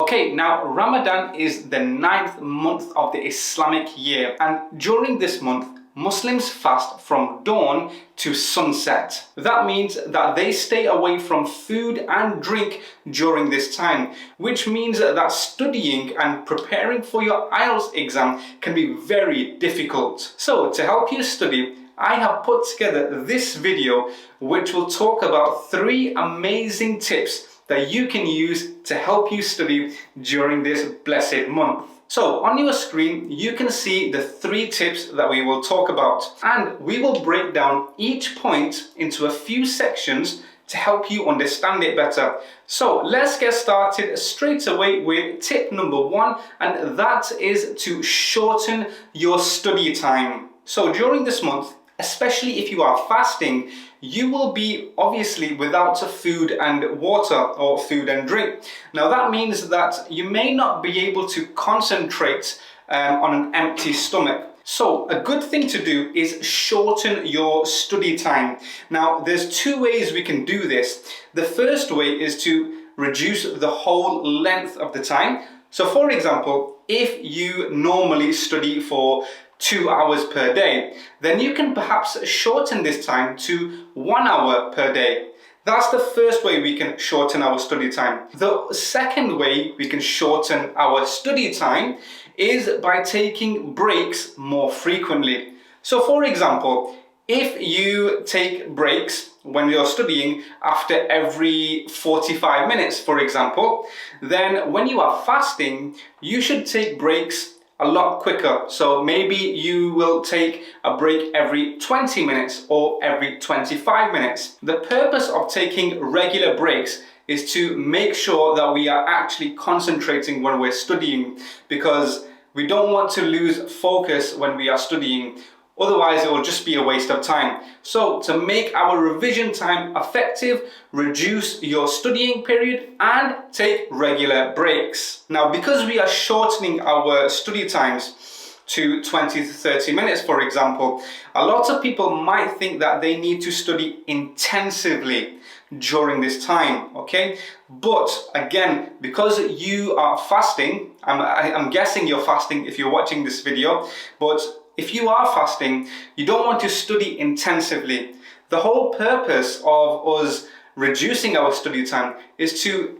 Okay, now Ramadan is the 9th month of the Islamic year, and during this month, Muslims fast from dawn to sunset. That means that they stay away from food and drink during this time, which means that studying and preparing for your IELTS exam can be very difficult. So to help you study, I have put together this video which will talk about 3 amazing tips that you can use to help you study during this blessed month. So on your screen, you can see the 3 tips that we will talk about, and we will break down each point into a few sections to help you understand it better. So let's get started straight away with tip number 1, and that is to shorten your study time. So during this month, especially if you are fasting, you will be obviously without food and water or food and drink. Now that means that you may not be able to concentrate on an empty stomach. So a good thing to do is shorten your study time. Now there's 2 ways we can do this. The first way is to reduce the whole length of the time. So for example, if you normally study for 2 hours per day, then you can perhaps shorten this time to 1 hour per day. That's the first way we can shorten our study time. The second way we can shorten our study time is by taking breaks more frequently. So for example, if you take breaks when you're studying after every 45 minutes, for example, then when you are fasting, you should take breaks a lot quicker. So maybe you will take a break every 20 minutes or every 25 minutes. The purpose of taking regular breaks is to make sure that we are actually concentrating when we're studying, because we don't want to lose focus when we are studying. Otherwise, it will just be a waste of time. So to make our revision time effective, reduce your studying period and take regular breaks. Now, because we are shortening our study times to 20 to 30 minutes, for example, a lot of people might think that they need to study intensively during this time, okay? But again, because you are fasting, I'm guessing you're fasting if you're watching this video, but if you are fasting, you don't want to study intensively. The whole purpose of us reducing our study time is to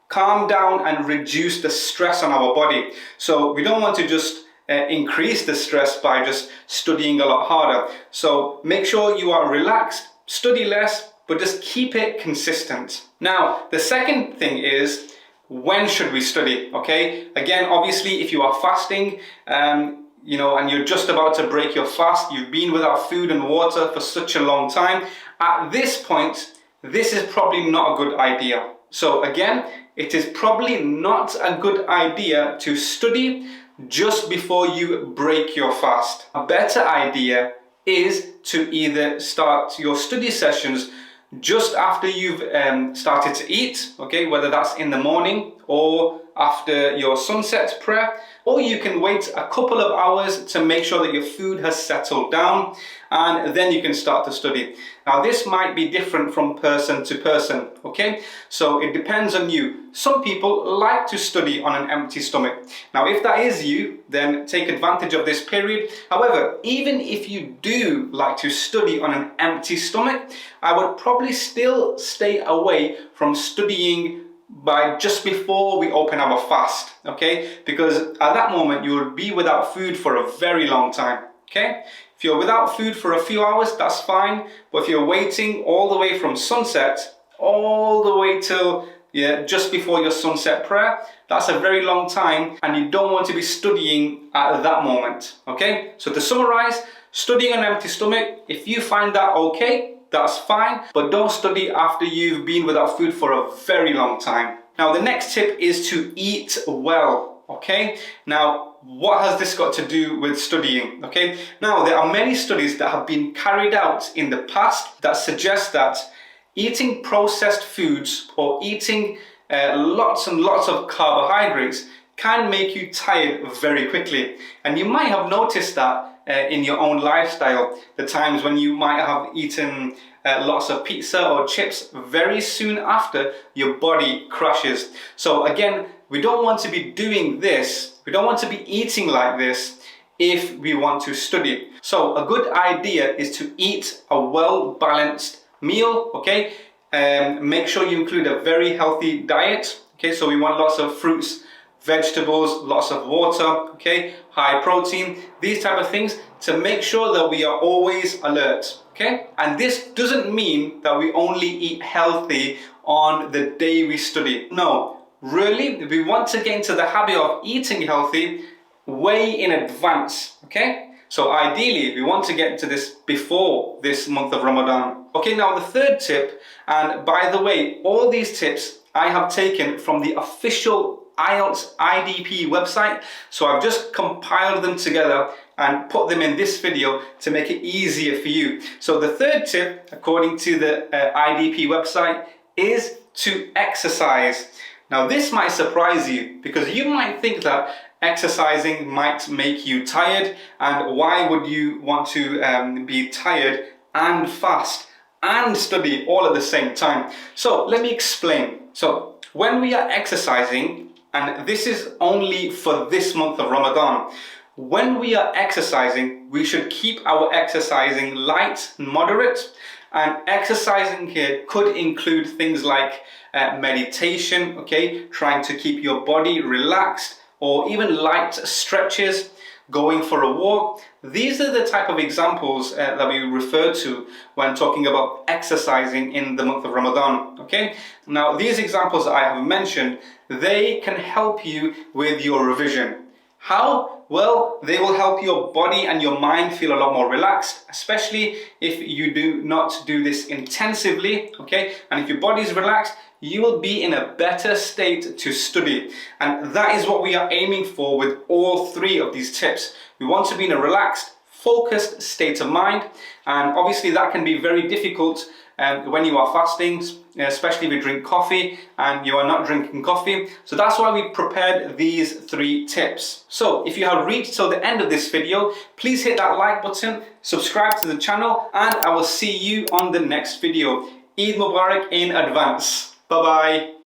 calm down and reduce the stress on our body. So we don't want to just increase the stress by just studying a lot harder. So make sure you are relaxed, study less, but just keep it consistent. Now, the second thing is, when should we study? Okay, again, obviously, if you are fasting, and you're just about to break your fast, you've been without food and water for such a long time, at this point, this is probably not a good idea. So again, it is probably not a good idea to study just before you break your fast. A better idea is to either start your study sessions just after you've started to eat, okay, whether that's in the morning or after your sunset prayer, or you can wait a couple of hours to make sure that your food has settled down, and then you can start to study. Now this might be different from person to person, okay? So it depends on you. Some people like to study on an empty stomach. Now if that is you, then take advantage of this period. However, even if you do like to study on an empty stomach, I would probably still stay away from studying by just before we open our fast, okay? Because at that moment you will be without food for a very long time, okay? If you're without food for a few hours, that's fine. But if you're waiting all the way from sunset, all the way till just before your sunset prayer, that's a very long time, and you don't want to be studying at that moment, okay? So to summarize, studying on an empty stomach, if you find that okay, that's fine, but don't study after you've been without food for a very long time. Now, the next tip is to eat well, okay? Now, what has this got to do with studying, okay? Now, there are many studies that have been carried out in the past that suggest that eating processed foods or eating lots and lots of carbohydrates can make you tired very quickly. And you might have noticed that in your own lifestyle, the times when you might have eaten lots of pizza or chips, very soon after your body crashes. So again, we don't want to be doing this, we don't want to be eating like this if we want to study. So a good idea is to eat a well-balanced meal, okay? Make sure you include a very healthy diet, okay? So we want lots of fruits, vegetables, lots of water, okay? High protein, these type of things to make sure that we are always alert, okay? And this doesn't mean that we only eat healthy on the day we study. No, really, we want to get into the habit of eating healthy way in advance, okay? So ideally, we want to get into this before this month of Ramadan. Okay, now the third tip, and by the way, all these tips I have taken from the official IELTS IDP website. So I've just compiled them together and put them in this video to make it easier for you. So the third tip, according to the IDP website, is to exercise. Now this might surprise you because you might think that exercising might make you tired, and why would you want to be tired and fast and study all at the same time? So let me explain. So when we are exercising, and this is only for this month of Ramadan, when we are exercising, we should keep our exercising light and moderate. And exercising here could include things like meditation, okay, trying to keep your body relaxed, or even light stretches, going for a walk. These are the type of examples that we refer to when talking about exercising in the month of Ramadan, okay? Now, these examples that I have mentioned, they can help you with your revision. How? Well, they will help your body and your mind feel a lot more relaxed, especially if you do not do this intensively, okay? And if your body is relaxed, you will be in a better state to study. And that is what we are aiming for with all three of these tips. We want to be in a relaxed, focused state of mind. And obviously that can be very difficult when you are fasting, especially if you drink coffee and you are not drinking coffee. So that's why we prepared these three tips. So if you have reached till the end of this video, please hit that like button, subscribe to the channel, and I will see you on the next video. Eid Mubarak in advance. Bye-bye.